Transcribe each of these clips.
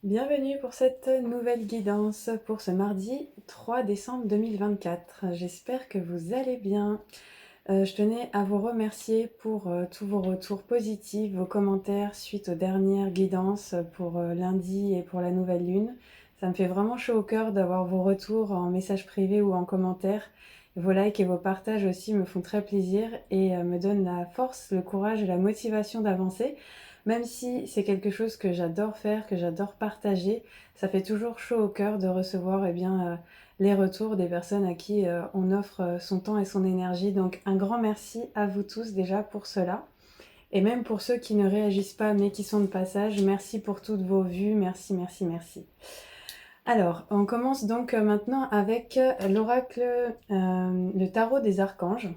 Bienvenue pour cette nouvelle guidance pour ce mardi 3 décembre 2024. J'espère que vous allez bien. Je tenais à vous remercier pour tous vos retours positifs, vos commentaires suite aux dernières guidances pour lundi et pour la nouvelle lune. Ça me fait vraiment chaud au cœur d'avoir vos retours en message privé ou en commentaire. Vos likes et vos partages aussi me font très plaisir et me donnent la force, le courage et la motivation d'avancer. Même si c'est quelque chose que j'adore faire, que j'adore partager, ça fait toujours chaud au cœur de recevoir les retours des personnes à qui on offre son temps et son énergie. Donc un grand merci à vous tous déjà pour cela. Et même pour ceux qui ne réagissent pas mais qui sont de passage, merci pour toutes vos vues, merci, merci, merci. Alors, on commence donc maintenant avec l'oracle, le tarot des archanges,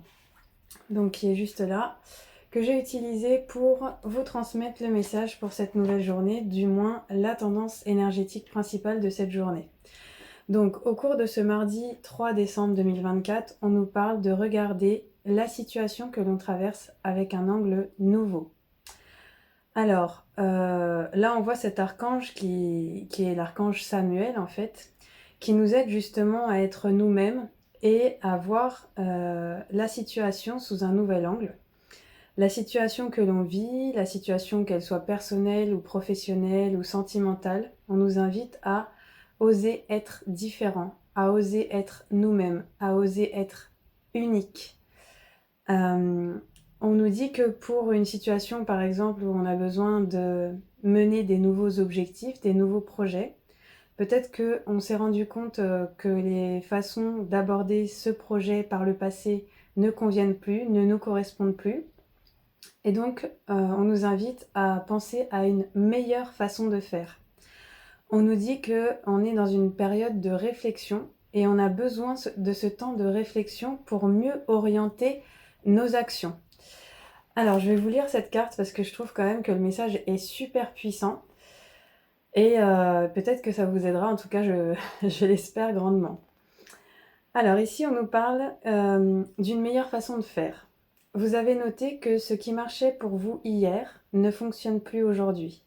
donc qui est juste là, que j'ai utilisé pour vous transmettre le message pour cette nouvelle journée, du moins la tendance énergétique principale de cette journée. Donc, au cours de ce mardi 3 décembre 2024, on nous parle de regarder la situation que l'on traverse avec un angle nouveau. Alors, là, on voit cet archange qui est l'archange Samuel, en fait, qui nous aide justement à être nous-mêmes et à voir la situation sous un nouvel angle. La situation que l'on vit, la situation qu'elle soit personnelle ou professionnelle ou sentimentale, on nous invite à oser être différent, à oser être nous-mêmes, à oser être unique. On nous dit que pour une situation, par exemple, où on a besoin de mener des nouveaux objectifs, des nouveaux projets, peut-être qu'on s'est rendu compte que les façons d'aborder ce projet par le passé ne conviennent plus, ne nous correspondent plus. Et donc, on nous invite à penser à une meilleure façon de faire. On nous dit qu'on est dans une période de réflexion et on a besoin de ce temps de réflexion pour mieux orienter nos actions. Alors, je vais vous lire cette carte parce que je trouve quand même que le message est super puissant et peut-être que ça vous aidera, en tout cas je l'espère grandement. Alors ici, on nous parle d'une meilleure façon de faire. Vous avez noté que ce qui marchait pour vous hier ne fonctionne plus aujourd'hui.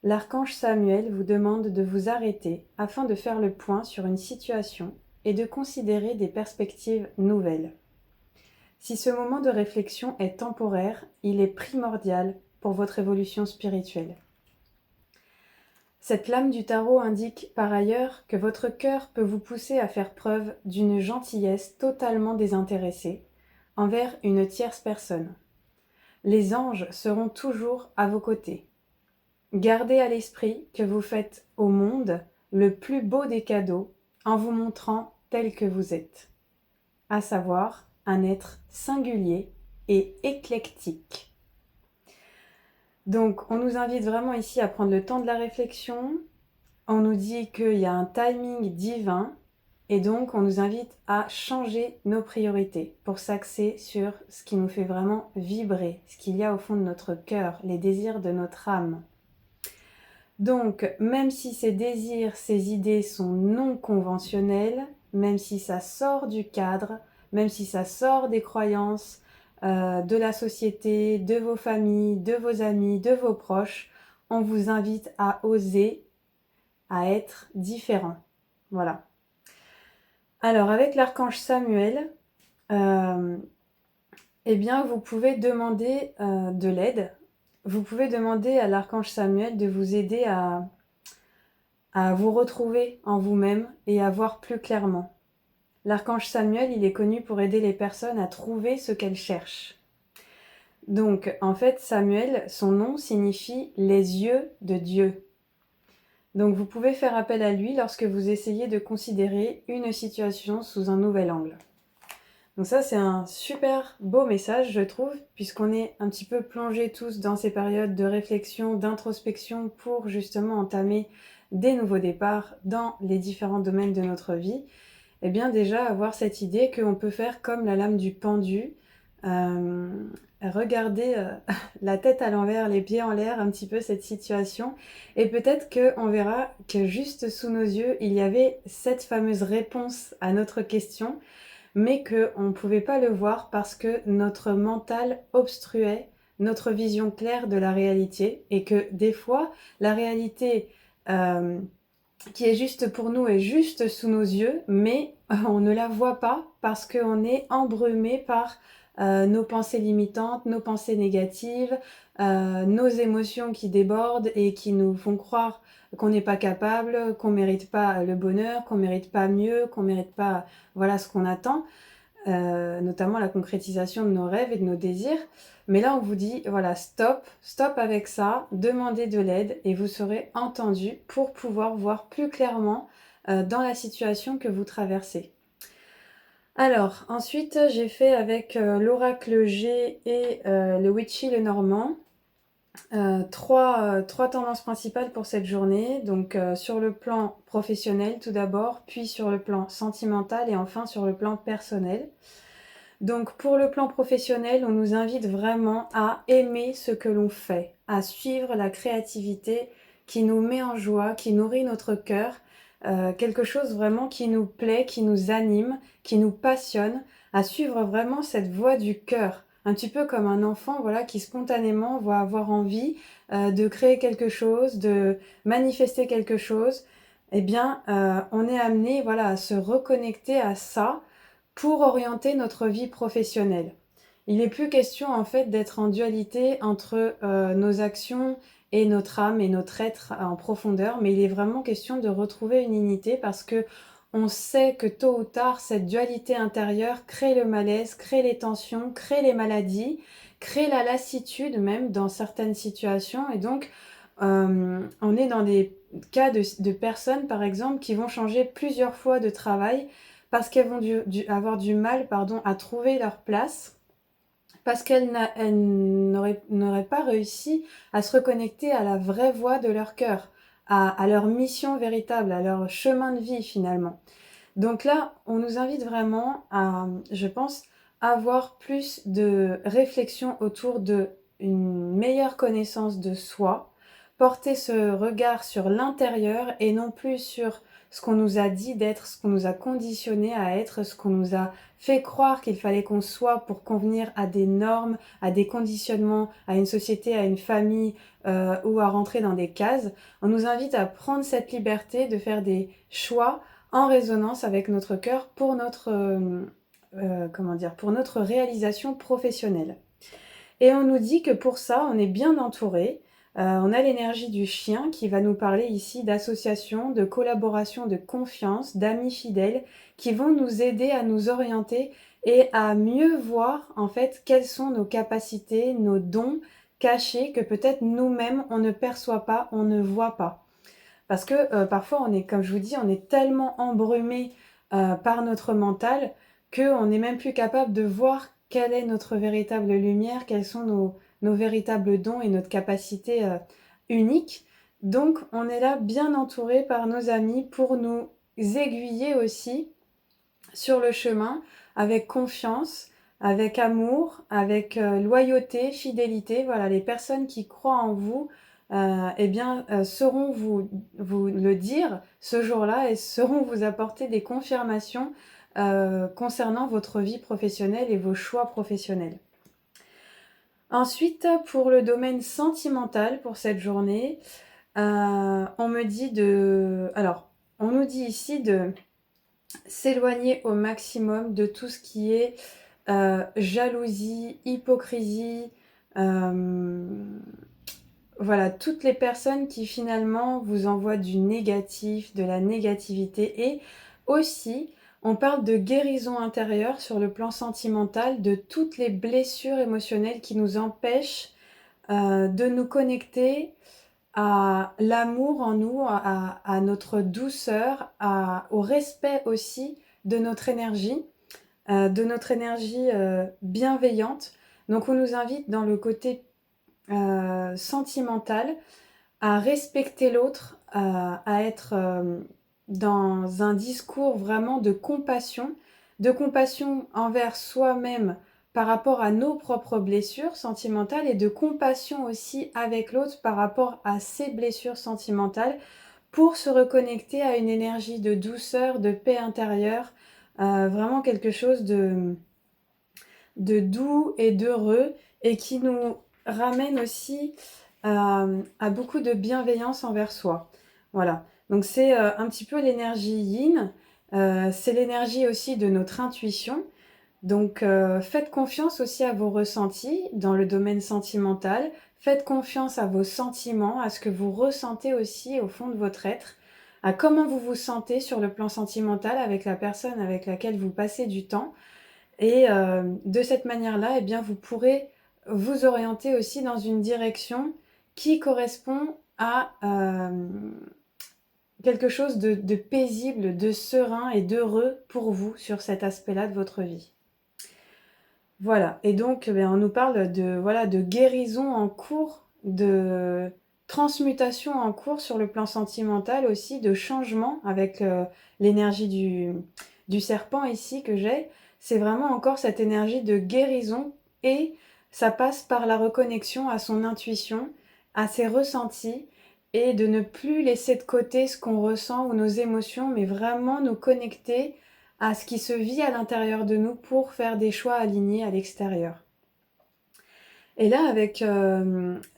L'archange Samuel vous demande de vous arrêter afin de faire le point sur une situation et de considérer des perspectives nouvelles. Si ce moment de réflexion est temporaire, il est primordial pour votre évolution spirituelle. Cette lame du tarot indique par ailleurs que votre cœur peut vous pousser à faire preuve d'une gentillesse totalement désintéressée envers une tierce personne. Les anges seront toujours à vos côtés. Gardez à l'esprit que vous faites au monde le plus beau des cadeaux en vous montrant tel que vous êtes, à savoir un être singulier et éclectique. Donc, on nous invite vraiment ici à prendre le temps de la réflexion. On nous dit qu'il y a un timing divin et donc on nous invite à changer nos priorités pour s'axer sur ce qui nous fait vraiment vibrer, ce qu'il y a au fond de notre cœur, les désirs de notre âme. Donc, même si ces désirs, ces idées sont non conventionnels, même si ça sort du cadre, même si ça sort des croyances de la société, de vos familles, de vos amis, de vos proches, on vous invite à oser, à être différent. Voilà. Alors, avec l'archange Samuel, euh, eh bien, vous pouvez demander de l'aide. Vous pouvez demander à l'archange Samuel de vous aider à vous retrouver en vous-même et à voir plus clairement. L'archange Samuel, il est connu pour aider les personnes à trouver ce qu'elles cherchent. Donc, en fait, Samuel, son nom signifie les yeux de Dieu. Donc, vous pouvez faire appel à lui lorsque vous essayez de considérer une situation sous un nouvel angle. Donc ça, c'est un super beau message, je trouve, puisqu'on est un petit peu plongés tous dans ces périodes de réflexion, d'introspection pour justement entamer des nouveaux départs dans les différents domaines de notre vie. Et bien déjà, avoir cette idée qu'on peut faire comme la lame du pendu, euh, regarder la tête à l'envers, les pieds en l'air, un petit peu cette situation, et peut-être qu'on verra que juste sous nos yeux, il y avait cette fameuse réponse à notre question, mais qu'on ne pouvait pas le voir parce que notre mental obstruait notre vision claire de la réalité et que des fois, la réalité euh, qui est juste pour nous et juste sous nos yeux, mais on ne la voit pas parce qu'on est embrumé par nos pensées limitantes, nos pensées négatives, nos émotions qui débordent et qui nous font croire qu'on n'est pas capable, qu'on mérite pas le bonheur, qu'on mérite pas mieux, qu'on mérite pas voilà ce qu'on attend, notamment la concrétisation de nos rêves et de nos désirs. Mais là, on vous dit, voilà, stop, stop avec ça, demandez de l'aide et vous serez entendu pour pouvoir voir plus clairement dans la situation que vous traversez. Alors, ensuite, j'ai fait avec l'oracle G et le Witchy le Normand. Trois tendances principales pour cette journée, donc sur le plan professionnel tout d'abord, puis sur le plan sentimental et enfin sur le plan personnel. Donc pour le plan professionnel, on nous invite vraiment à aimer ce que l'on fait, à suivre la créativité qui nous met en joie, qui nourrit notre cœur, quelque chose vraiment qui nous plaît, qui nous anime, qui nous passionne, à suivre vraiment cette voie du cœur. Un petit peu comme un enfant voilà, qui spontanément va avoir envie de créer quelque chose, de manifester quelque chose. Eh bien, on est amené voilà, à se reconnecter à ça pour orienter notre vie professionnelle. Il n'est plus question en fait d'être en dualité entre nos actions et notre âme et notre être en profondeur, mais il est vraiment question de retrouver une unité parce que on sait que tôt ou tard, cette dualité intérieure crée le malaise, crée les tensions, crée les maladies, crée la lassitude même dans certaines situations. Et donc, on est dans des cas de personnes, par exemple, qui vont changer plusieurs fois de travail parce qu'elles vont avoir du mal à trouver leur place, parce qu'elles n'auraient pas réussi à se reconnecter à la vraie voix de leur cœur, à leur mission véritable, à leur chemin de vie finalement. Donc là, on nous invite vraiment à, je pense, avoir plus de réflexion autour de une meilleure connaissance de soi, porter ce regard sur l'intérieur et non plus sur ce qu'on nous a dit d'être, ce qu'on nous a conditionné à être, ce qu'on nous a fait croire qu'il fallait qu'on soit pour convenir à des normes, à des conditionnements, à une société, à une famille ou à rentrer dans des cases. On nous invite à prendre cette liberté de faire des choix en résonance avec notre cœur pour pour notre réalisation professionnelle. Et on nous dit que pour ça, on est bien entouré. On a l'énergie du chien qui va nous parler ici d'association, de collaboration, de confiance, d'amis fidèles qui vont nous aider à nous orienter et à mieux voir en fait quelles sont nos capacités, nos dons cachés que peut-être nous-mêmes on ne perçoit pas, on ne voit pas. Parce que parfois, on est, comme je vous dis, on est tellement embrumé par notre mental qu'on n'est même plus capable de voir quelle est notre véritable lumière, quels sont nos véritables dons et notre capacité unique. Donc, on est là bien entouré par nos amis pour nous aiguiller aussi sur le chemin avec confiance, avec amour, avec loyauté, fidélité. Voilà, les personnes qui croient en vous sauront vous le dire ce jour-là et sauront vous apporter des confirmations concernant votre vie professionnelle et vos choix professionnels. Ensuite, pour le domaine sentimental pour cette journée, on me dit de... Alors, on nous dit ici de s'éloigner au maximum de tout ce qui est jalousie, hypocrisie, voilà, toutes les personnes qui finalement vous envoient du négatif, de la négativité. Et aussi, on parle de guérison intérieure sur le plan sentimental, de toutes les blessures émotionnelles qui nous empêchent de nous connecter à l'amour en nous, à notre douceur, au respect aussi de notre énergie bienveillante. Donc on nous invite dans le côté sentimental à respecter l'autre, à être dans un discours vraiment de compassion envers soi-même par rapport à nos propres blessures sentimentales et de compassion aussi avec l'autre par rapport à ses blessures sentimentales pour se reconnecter à une énergie de douceur, de paix intérieure, vraiment quelque chose de doux et d'heureux et qui nous ramène aussi à beaucoup de bienveillance envers soi. Voilà. Donc c'est un petit peu l'énergie yin. C'est l'énergie aussi de notre intuition. Donc faites confiance aussi à vos ressentis dans le domaine sentimental. Faites confiance à vos sentiments, à ce que vous ressentez aussi au fond de votre être, à comment vous vous sentez sur le plan sentimental avec la personne avec laquelle vous passez du temps. Et de cette manière-là, eh bien, vous pourrez vous orienter aussi dans une direction qui correspond à quelque chose de paisible, de serein et d'heureux pour vous sur cet aspect-là de votre vie. Voilà, et donc on nous parle de, voilà, de guérison en cours, de transmutation en cours sur le plan sentimental aussi, de changement avec l'énergie du serpent ici que j'ai. C'est vraiment encore cette énergie de guérison et ça passe par la reconnexion à son intuition, à ses ressentis et de ne plus laisser de côté ce qu'on ressent ou nos émotions, mais vraiment nous connecter à ce qui se vit à l'intérieur de nous pour faire des choix alignés à l'extérieur. Et là, avec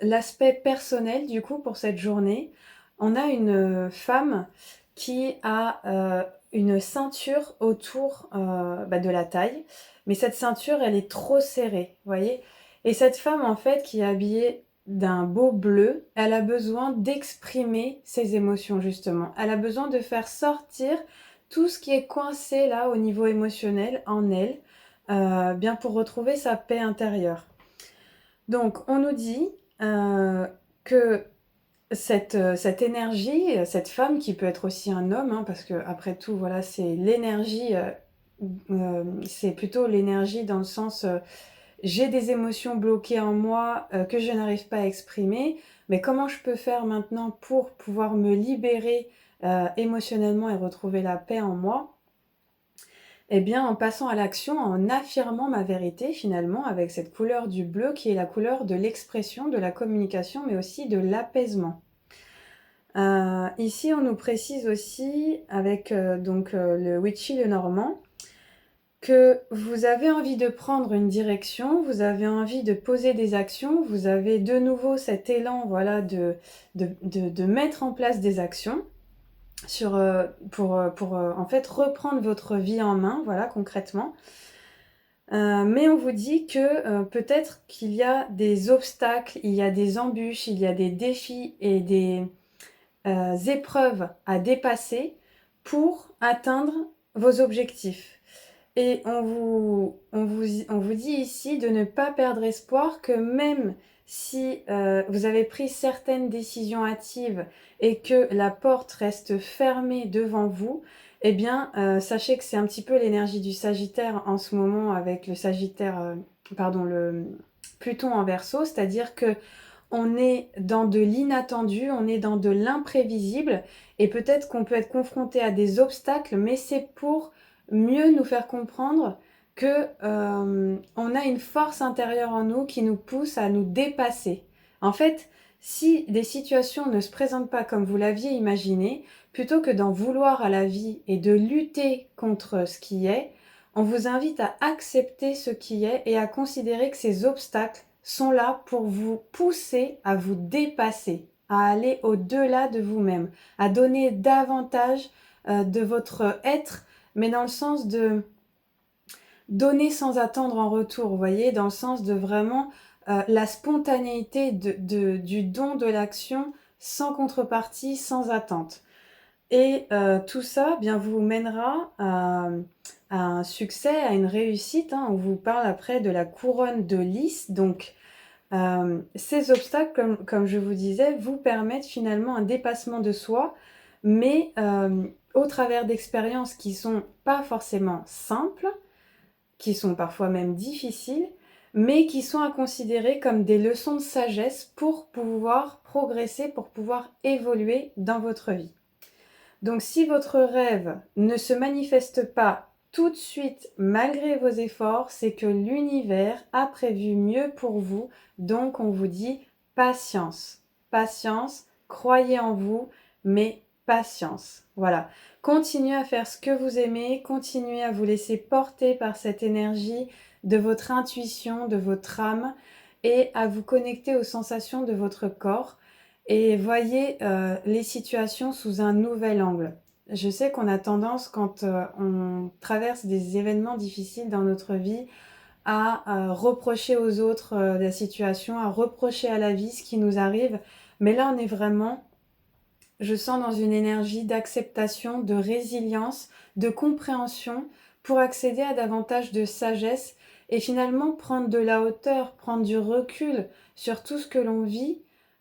l'aspect personnel, du coup, pour cette journée, on a une femme qui a une ceinture autour de la taille, mais cette ceinture, elle est trop serrée, vous voyez. Et cette femme, en fait, qui est habillée d'un beau bleu, elle a besoin d'exprimer ses émotions, justement. Elle a besoin de faire sortir tout ce qui est coincé là au niveau émotionnel en elle, bien pour retrouver sa paix intérieure. Donc, on nous dit que cette énergie, cette femme qui peut être aussi un homme, hein, parce que après tout, voilà, c'est l'énergie, c'est plutôt l'énergie dans le sens j'ai des émotions bloquées en moi que je n'arrive pas à exprimer, mais comment je peux faire maintenant pour pouvoir me libérer émotionnellement et retrouver la paix en moi? Eh bien, en passant à l'action, en affirmant ma vérité finalement, avec cette couleur du bleu qui est la couleur de l'expression, de la communication, mais aussi de l'apaisement. Ici, on nous précise aussi, avec le Witchy le Normand, que vous avez envie de prendre une direction, vous avez envie de poser des actions, vous avez de nouveau cet élan, voilà, de mettre en place des actions pour en fait reprendre votre vie en main, voilà, concrètement. Mais on vous dit que peut-être qu'il y a des obstacles, il y a des embûches, il y a des défis et des épreuves à dépasser pour atteindre vos objectifs. Et on vous dit ici de ne pas perdre espoir, que même si vous avez pris certaines décisions hâtives et que la porte reste fermée devant vous, eh bien, sachez que c'est un petit peu l'énergie du Sagittaire en ce moment avec le Sagittaire, le Pluton en Verseau, c'est-à-dire que on est dans de l'inattendu, on est dans de l'imprévisible, et peut-être qu'on peut être confronté à des obstacles, mais c'est pour mieux nous faire comprendre que on a une force intérieure en nous qui nous pousse à nous dépasser. En fait, si des situations ne se présentent pas comme vous l'aviez imaginé, plutôt que d'en vouloir à la vie et de lutter contre ce qui est, on vous invite à accepter ce qui est et à considérer que ces obstacles sont là pour vous pousser à vous dépasser, à aller au-delà de vous-même, à donner davantage de votre être, mais dans le sens de donner sans attendre en retour, vous voyez, dans le sens de vraiment la spontanéité du don de l'action sans contrepartie, sans attente. Et tout ça bien vous mènera à un succès, à une réussite, hein. On vous parle après de la couronne de lys, donc ces obstacles, comme je vous disais, vous permettent finalement un dépassement de soi, mais au travers d'expériences qui sont pas forcément simples, qui sont parfois même difficiles, mais qui sont à considérer comme des leçons de sagesse pour pouvoir progresser, pour pouvoir évoluer dans votre vie. Donc si votre rêve ne se manifeste pas tout de suite malgré vos efforts, c'est que l'univers a prévu mieux pour vous. Donc on vous dit patience, patience, croyez en vous, mais patience. Voilà. Continuez à faire ce que vous aimez, continuez à vous laisser porter par cette énergie de votre intuition, de votre âme, et à vous connecter aux sensations de votre corps. et voyez les situations sous un nouvel angle. Je sais qu'on a tendance, quand on traverse des événements difficiles dans notre vie, à reprocher aux autres la situation, à reprocher à la vie ce qui nous arrive. Mais là, on est vraiment, je sens, dans une énergie d'acceptation, de résilience, de compréhension pour accéder à davantage de sagesse et finalement prendre de la hauteur, prendre du recul sur tout ce que l'on vit.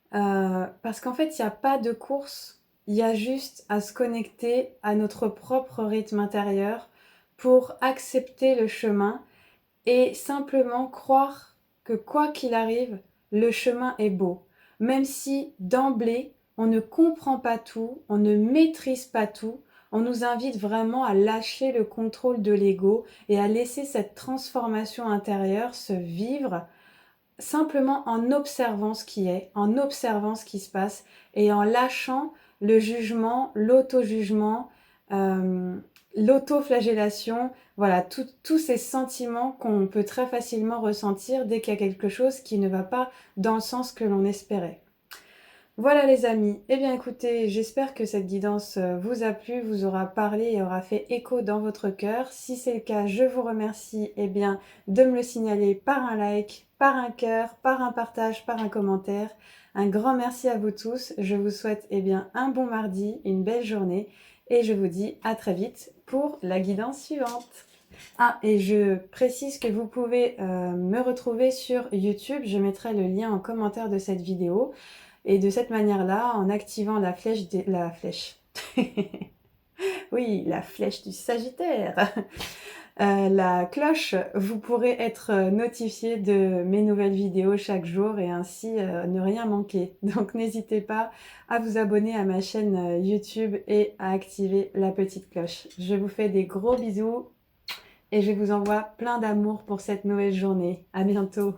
Parce qu'en fait, il n'y a pas de course, il y a juste à se connecter à notre propre rythme intérieur pour accepter le chemin et simplement croire que quoi qu'il arrive, le chemin est beau. Même si d'emblée, on ne comprend pas tout, on ne maîtrise pas tout, on nous invite vraiment à lâcher le contrôle de l'ego et à laisser cette transformation intérieure se vivre simplement en observant ce qui est, en observant ce qui se passe et en lâchant le jugement, l'auto-jugement, euh, l'autoflagellation, voilà, tous ces sentiments qu'on peut très facilement ressentir dès qu'il y a quelque chose qui ne va pas dans le sens que l'on espérait. Voilà les amis, eh bien écoutez, j'espère que cette guidance vous a plu, vous aura parlé et aura fait écho dans votre cœur. Si c'est le cas, je vous remercie eh bien, de me le signaler par un like, par un cœur, par un partage, par un commentaire. Un grand merci à vous tous, je vous souhaite eh bien, un bon mardi, une belle journée et je vous dis à très vite pour la guidance suivante. Ah, et je précise que vous pouvez me retrouver sur YouTube, je mettrai le lien en commentaire de cette vidéo. Et de cette manière-là, en activant la flèche, la flèche, oui, la flèche du Sagittaire, la cloche, vous pourrez être notifié de mes nouvelles vidéos chaque jour et ainsi ne rien manquer. Donc n'hésitez pas à vous abonner à ma chaîne YouTube et à activer la petite cloche. Je vous fais des gros bisous et je vous envoie plein d'amour pour cette nouvelle journée. À bientôt.